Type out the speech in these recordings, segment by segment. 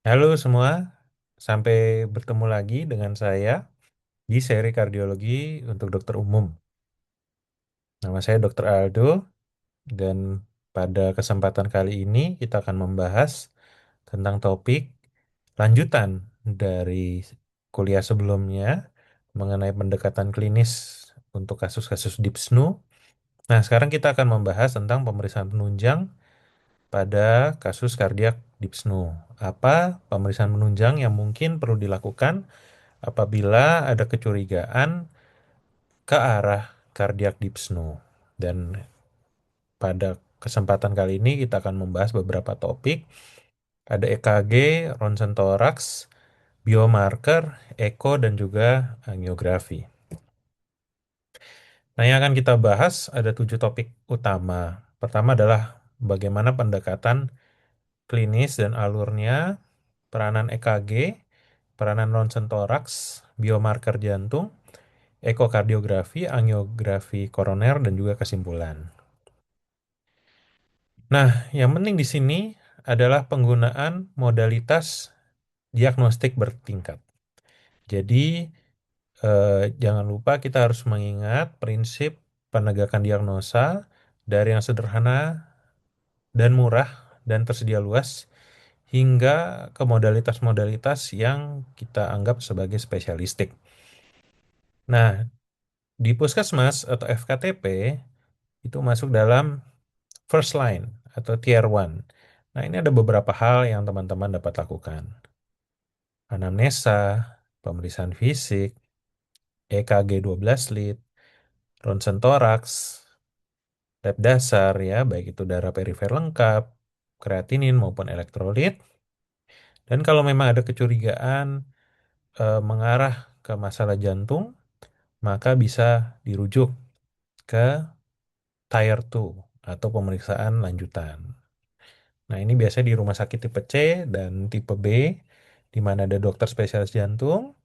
Halo semua, sampai bertemu lagi dengan saya di seri kardiologi untuk dokter umum. Nama saya Dr. Aldo dan pada kesempatan kali ini kita akan membahas tentang topik lanjutan dari kuliah sebelumnya mengenai pendekatan klinis untuk kasus-kasus DIPSNU. Nah, sekarang kita akan membahas tentang pemeriksaan penunjang pada kasus kardiak DIPSNU. Apa pemeriksaan penunjang yang mungkin perlu dilakukan apabila ada kecurigaan ke arah kardiak dyspnea. Dan pada kesempatan kali ini kita akan membahas beberapa topik. Ada EKG, ronsen toraks, biomarker, eko, dan juga angiografi. Nah, yang akan kita bahas ada 7 topik utama. Pertama adalah bagaimana pendekatan klinis dan alurnya, peranan EKG, peranan ronsen toraks, biomarker jantung, ekokardiografi, angiografi koroner, dan juga kesimpulan. Nah, yang penting di sini adalah penggunaan modalitas diagnostik bertingkat. Jadi, eh, jangan lupa kita harus mengingat prinsip penegakan diagnosa dari yang sederhana dan murah dan tersedia luas hingga ke modalitas-modalitas yang kita anggap sebagai spesialistik. Nah, di puskesmas atau FKTP itu masuk dalam first line atau tier one. Nah, ini ada beberapa hal yang teman-teman dapat lakukan. Anamnesa, pemeriksaan fisik, EKG 12 lead, ronsen toraks, lab dasar ya, baik itu darah perifer lengkap, kreatinin maupun elektrolit. Dan kalau memang ada kecurigaan mengarah ke masalah jantung, maka bisa dirujuk ke tier 2 atau pemeriksaan lanjutan. Nah, ini biasanya di rumah sakit tipe C dan tipe B, di mana ada dokter spesialis jantung.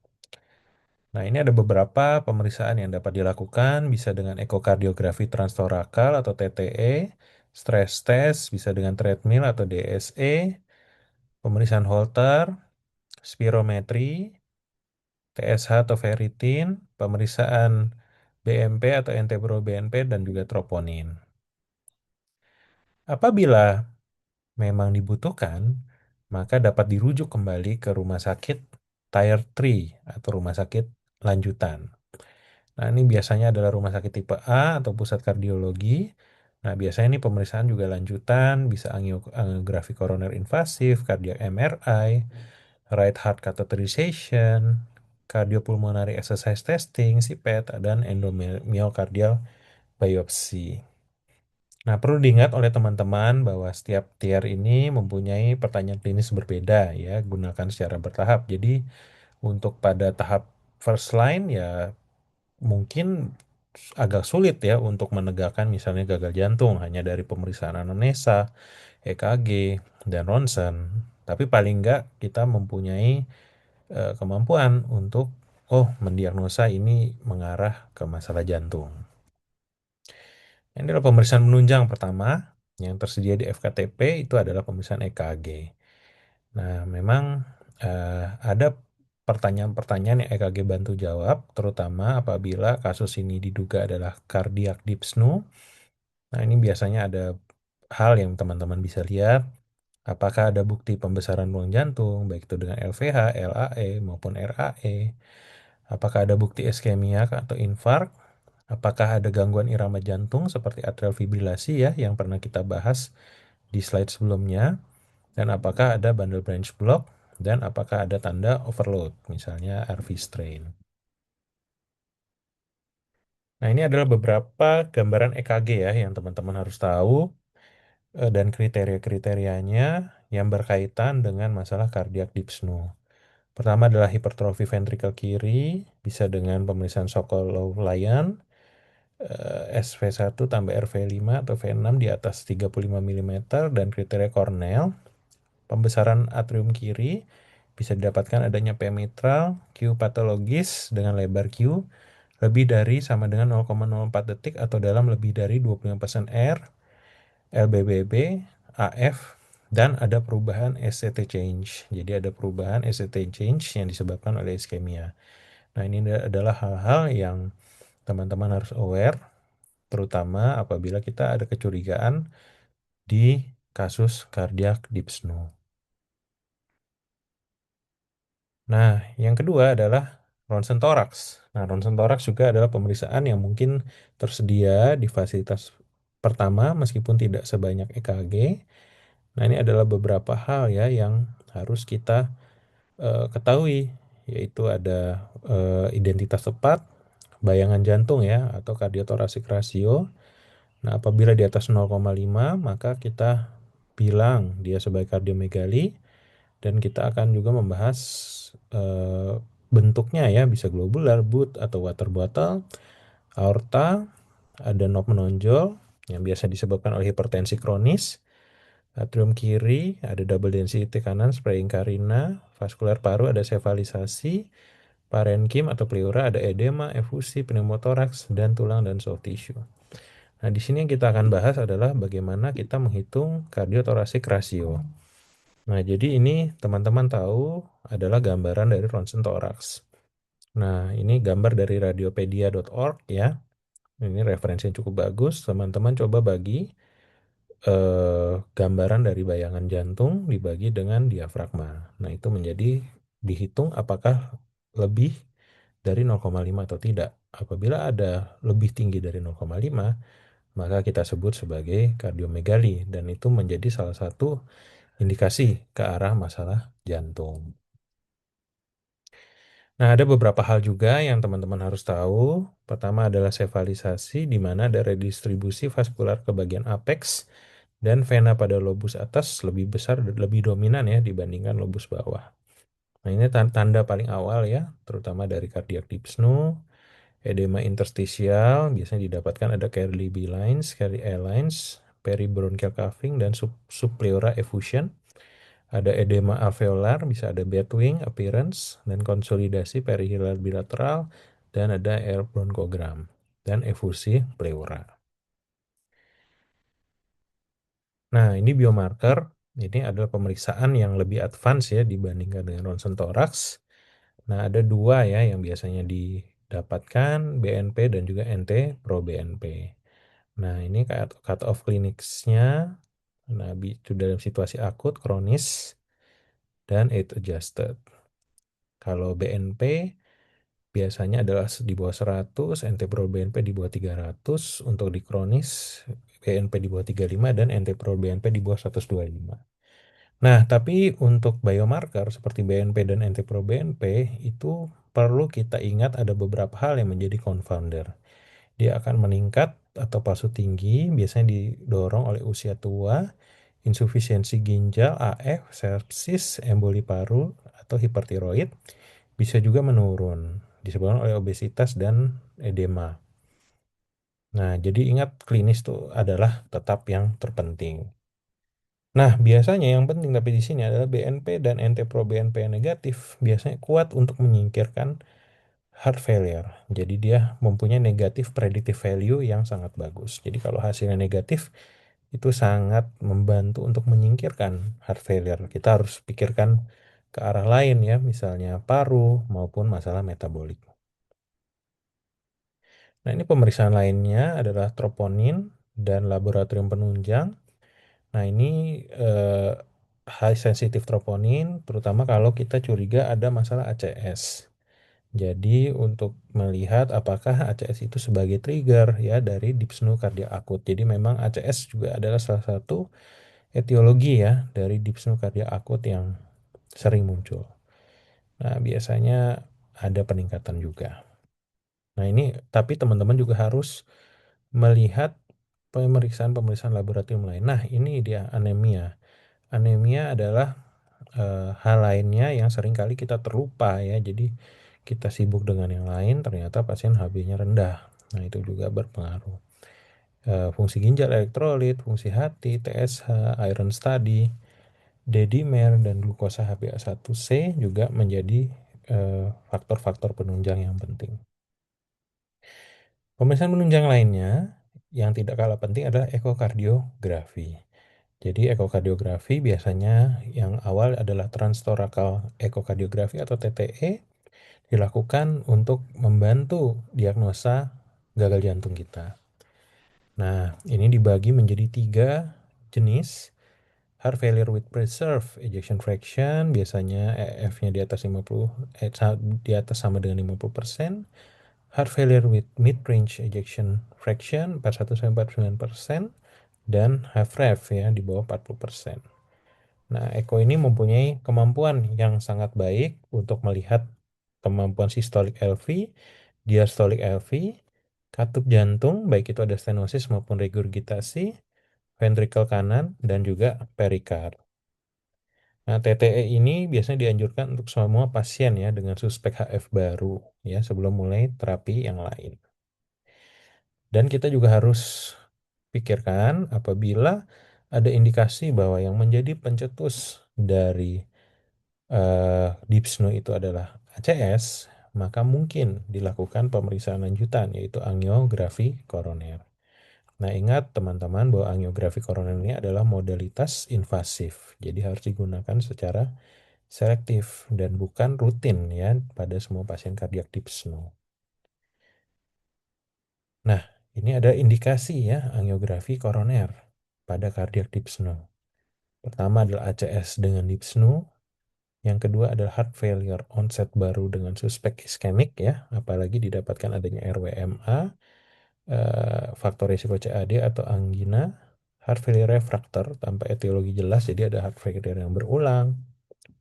Nah, ini ada beberapa pemeriksaan yang dapat dilakukan, bisa dengan ekokardiografi transtorakal atau TTE, stress test, bisa dengan treadmill atau DSE, pemeriksaan Holter, spirometri, TSH atau ferritin, pemeriksaan BMP atau NT-proBNP, dan juga troponin. Apabila memang dibutuhkan, maka dapat dirujuk kembali ke rumah sakit Tier 3 atau rumah sakit lanjutan. Nah, ini biasanya adalah rumah sakit tipe A atau pusat kardiologi. Nah, biasanya ini pemeriksaan juga lanjutan, bisa angiografi koroner invasif, cardiac MRI, right heart catheterization, cardiopulmonary exercise testing, CPET, dan endomyocardial biopsi. Nah, perlu diingat oleh teman-teman bahwa setiap tier ini mempunyai pertanyaan klinis berbeda ya, gunakan secara bertahap. Jadi, untuk pada tahap first line ya mungkin agak sulit ya untuk menegakkan misalnya gagal jantung hanya dari pemeriksaan anamnesa, EKG, dan ronsen. Tapi paling enggak kita mempunyai kemampuan untuk mendiagnosa ini mengarah ke masalah jantung. Ini adalah pemeriksaan penunjang pertama yang tersedia di FKTP itu adalah pemeriksaan EKG. Nah, memang ada pertanyaan-pertanyaan yang EKG bantu jawab, terutama apabila kasus ini diduga adalah kardiak dyspnea. Nah, ini biasanya ada hal yang teman-teman bisa lihat. Apakah ada bukti pembesaran ruang jantung, baik itu dengan LVH, LAE, maupun RAE. Apakah ada bukti iskemia atau infark. Apakah ada gangguan irama jantung seperti atrial fibrilasi ya, yang pernah kita bahas di slide sebelumnya. Dan apakah ada bundle branch block, dan apakah ada tanda overload, misalnya RV strain. Nah, ini adalah beberapa gambaran EKG ya yang teman-teman harus tahu dan kriteria-kriterianya yang berkaitan dengan masalah kardiak dyspnea. Pertama adalah hipertrofi ventrikel kiri, bisa dengan pemeriksaan Sokolov-Lyon, SV1 tambah RV5 atau V6 di atas 35 mm, dan kriteria Cornell. Pembesaran atrium kiri bisa didapatkan adanya P mitral, Q patologis dengan lebar Q lebih dari sama dengan 0,04 detik atau dalam lebih dari 25% R, LBBB, AF, dan ada perubahan SCT change. Jadi ada perubahan SCT change yang disebabkan oleh iskemia. Nah, ini adalah hal-hal yang teman-teman harus aware, terutama apabila kita ada kecurigaan di kasus kardiak dyspnea. Nah, yang kedua adalah ronsen toraks. Nah, ronsen toraks juga adalah pemeriksaan yang mungkin tersedia di fasilitas pertama meskipun tidak sebanyak EKG. Nah, ini adalah beberapa hal ya yang harus kita ketahui, yaitu ada identitas tepat, bayangan jantung ya atau kardiotorasik rasio. Nah, apabila di atas 0,5 maka kita bilang dia sebagai kardiomegali, dan kita akan juga membahas eh, bentuknya ya, bisa globular, boot atau water bottle, aorta, ada knob menonjol yang biasa disebabkan oleh hipertensi kronis, atrium kiri, ada double density kanan, spraying carina, vaskular paru, ada sefalisasi, parenkim atau pleura, ada edema, efusi, pneumotoraks, dan tulang dan soft tissue. Nah, di sini yang kita akan bahas adalah bagaimana kita menghitung kardiotorasik rasio. Nah, jadi ini teman-teman tahu adalah gambaran dari ronsen toraks. Nah, ini gambar dari radiopedia.org ya. Ini referensi yang cukup bagus. Teman-teman coba bagi gambaran dari bayangan jantung dibagi dengan diafragma. Nah, itu menjadi dihitung apakah lebih dari 0,5 atau tidak. Apabila ada lebih tinggi dari 0,5, maka kita sebut sebagai kardiomegali dan itu menjadi salah satu indikasi ke arah masalah jantung. Nah, ada beberapa hal juga yang teman-teman harus tahu. Pertama adalah sefalisasi, di mana ada redistribusi vaskular ke bagian apex dan vena pada lobus atas lebih besar dan lebih dominan ya dibandingkan lobus bawah. Nah, ini tanda paling awal ya, terutama dari cardiac dyspnea, edema interstisial, biasanya didapatkan ada Kerley B lines, Kerley A lines, peribronchial cuffing, dan subpleural effusion. Ada edema alveolar, bisa ada batwing appearance dan konsolidasi perihilar bilateral, dan ada air bronchogram dan efusi pleura. Nah, ini biomarker. Ini adalah pemeriksaan yang lebih advance ya dibandingkan dengan ronsen toraks. Nah, ada dua ya yang biasanya didapatkan, BNP dan juga NT-pro BNP. Nah, ini cut off clinics-nya. Nah, itu dalam situasi akut, kronis, dan age adjusted. Kalau BNP biasanya adalah di bawah 100, NT-pro BNP di bawah 300, untuk di kronis BNP di bawah 35 dan NT-pro BNP di bawah 125. Nah, tapi untuk biomarker seperti BNP dan NT-pro BNP itu perlu kita ingat ada beberapa hal yang menjadi confounder. Dia akan meningkat atau palsu tinggi, biasanya didorong oleh usia tua, insufisiensi ginjal, AF, sepsis, emboli paru, atau hipertiroid. Bisa juga menurun, disebabkan oleh obesitas dan edema. Nah, jadi ingat klinis itu adalah tetap yang terpenting. Nah, biasanya yang penting tapi di sini adalah BNP dan NT-proBNP yang negatif biasanya kuat untuk menyingkirkan heart failure. Jadi dia mempunyai negatif predictive value yang sangat bagus. Jadi kalau hasilnya negatif itu sangat membantu untuk menyingkirkan heart failure. Kita harus pikirkan ke arah lain ya, misalnya paru maupun masalah metabolik. Nah, ini pemeriksaan lainnya adalah troponin dan laboratorium penunjang. Nah, ini eh, high sensitive troponin, terutama kalau kita curiga ada masalah ACS. Jadi, untuk melihat apakah ACS itu sebagai trigger ya dari dyspnea kardiak akut. Jadi, memang ACS juga adalah salah satu etiologi ya dari dyspnea kardiak akut yang sering muncul. Nah, biasanya ada peningkatan juga. Nah, ini tapi teman-teman juga harus melihat pemeriksaan-pemeriksaan laboratorium lain. Nah, ini dia anemia. Anemia adalah hal lainnya yang sering kali kita terlupa ya. Jadi kita sibuk dengan yang lain, ternyata pasien HB-nya rendah. Nah, itu juga berpengaruh. Fungsi ginjal, elektrolit, fungsi hati, TSH, iron study, dedimer, dan glukosa HbA1c juga menjadi faktor-faktor penunjang yang penting. Pemeriksaan penunjang lainnya yang tidak kalah penting adalah ekokardiografi. Jadi ekokardiografi biasanya yang awal adalah transtorakal ekokardiografi atau TTE dilakukan untuk membantu diagnosa gagal jantung kita. Nah, ini dibagi menjadi 3 jenis. Heart failure with preserved ejection fraction, biasanya EF-nya di atas 50, di atas sama dengan 50%. Heart failure with mid-range ejection fraction 41-49%, dan HFrEF ya di bawah 40%. Nah, Eko ini mempunyai kemampuan yang sangat baik untuk melihat kemampuan sistolik LV, diastolik LV, katup jantung, baik itu ada stenosis maupun regurgitasi, ventrikel kanan, dan juga perikard. Nah, TTE ini biasanya dianjurkan untuk semua pasien ya dengan suspek HF baru ya sebelum mulai terapi yang lain. Dan kita juga harus pikirkan apabila ada indikasi bahwa yang menjadi pencetus dari dyspnea itu adalah ACS, maka mungkin dilakukan pemeriksaan lanjutan yaitu angiografi koroner. Nah, ingat teman-teman bahwa angiografi koroner ini adalah modalitas invasif. Jadi harus digunakan secara selektif dan bukan rutin ya pada semua pasien kardiak dyspnea. Nah, ini ada indikasi ya angiografi koroner pada kardiak dyspnea. Pertama adalah ACS dengan dyspnea. Yang kedua adalah heart failure onset baru dengan suspek iskemik ya, apalagi didapatkan adanya RWMA, faktor risiko CAD atau angina, heart failure refractor tanpa etiologi jelas, jadi ada heart failure yang berulang,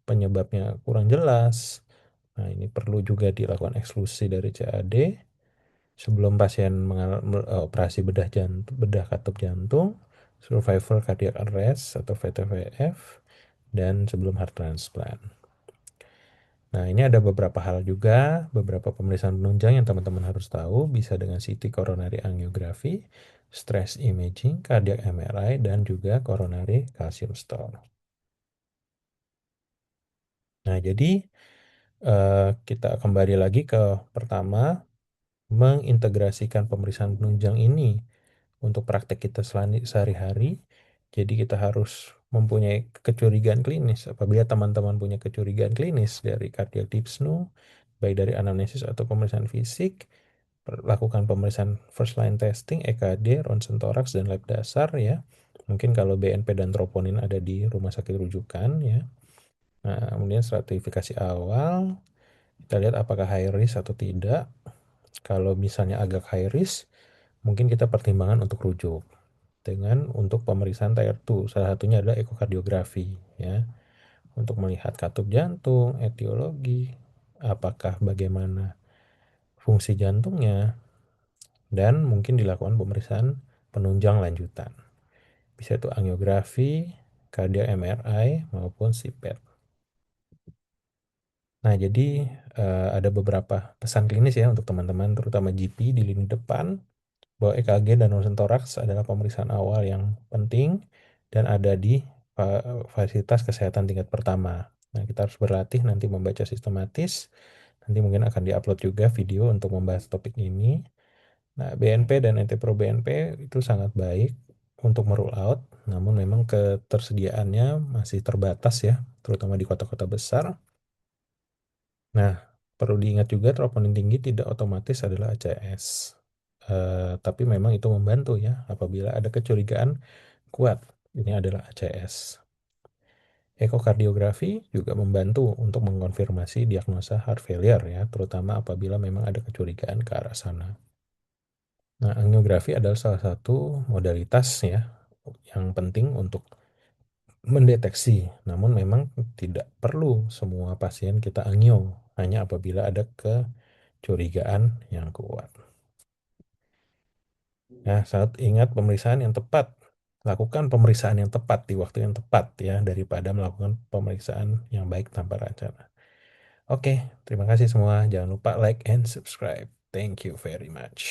penyebabnya kurang jelas. Nah, ini perlu juga dilakukan eksklusi dari CAD sebelum pasien operasi bedah katup jantung, survival cardiac arrest atau VTVF, dan sebelum heart transplant. Nah, ini ada beberapa hal juga, beberapa pemeriksaan penunjang yang teman-teman harus tahu, bisa dengan CT coronary angiography, stress imaging, cardiac MRI, dan juga coronary calcium store. Nah, jadi kita kembali lagi ke pertama, mengintegrasikan pemeriksaan penunjang ini untuk praktek kita sehari-hari. Jadi kita harus mempunyai kecurigaan klinis. Apabila teman-teman punya kecurigaan klinis dari cardiac dyspnea, baik dari anamnesis atau pemeriksaan fisik, lakukan pemeriksaan first line testing, EKG, ronsen toraks, dan lab dasar ya. Mungkin kalau BNP dan troponin ada di rumah sakit rujukan ya. Nah, kemudian stratifikasi awal, kita lihat apakah high risk atau tidak. Kalau misalnya agak high risk, mungkin kita pertimbangan untuk rujuk dengan untuk pemeriksaan tier 2. Salah satunya adalah ekokardiografi ya, untuk melihat katup jantung, etiologi, apakah bagaimana fungsi jantungnya, dan mungkin dilakukan pemeriksaan penunjang lanjutan. Bisa itu angiografi, cardiac MRI maupun CPET. Nah, jadi ada beberapa pesan klinis ya untuk teman-teman terutama GP di lini depan, bahwa EKG dan ronsen toraks adalah pemeriksaan awal yang penting dan ada di fasilitas kesehatan tingkat pertama. Nah, kita harus berlatih nanti membaca sistematis. Nanti mungkin akan diupload juga video untuk membahas topik ini. Nah, BNP dan NT-Pro BNP itu sangat baik untuk merule out, namun memang ketersediaannya masih terbatas ya, terutama di kota-kota besar. Nah, perlu diingat juga troponin tinggi tidak otomatis adalah ACS. Tapi memang itu membantu ya apabila ada kecurigaan kuat ini adalah ACS. Ekokardiografi juga membantu untuk mengkonfirmasi diagnosa heart failure ya, terutama apabila memang ada kecurigaan ke arah sana. Nah, angiografi adalah salah satu modalitas ya yang penting untuk mendeteksi. Namun memang tidak perlu semua pasien kita angio, hanya apabila ada kecurigaan yang kuat. Nah, saat ingat pemeriksaan yang tepat. Lakukan pemeriksaan yang tepat di waktu yang tepat ya, daripada melakukan pemeriksaan yang baik tanpa rencana. Oke, terima kasih semua. Jangan lupa like and subscribe. Thank you very much.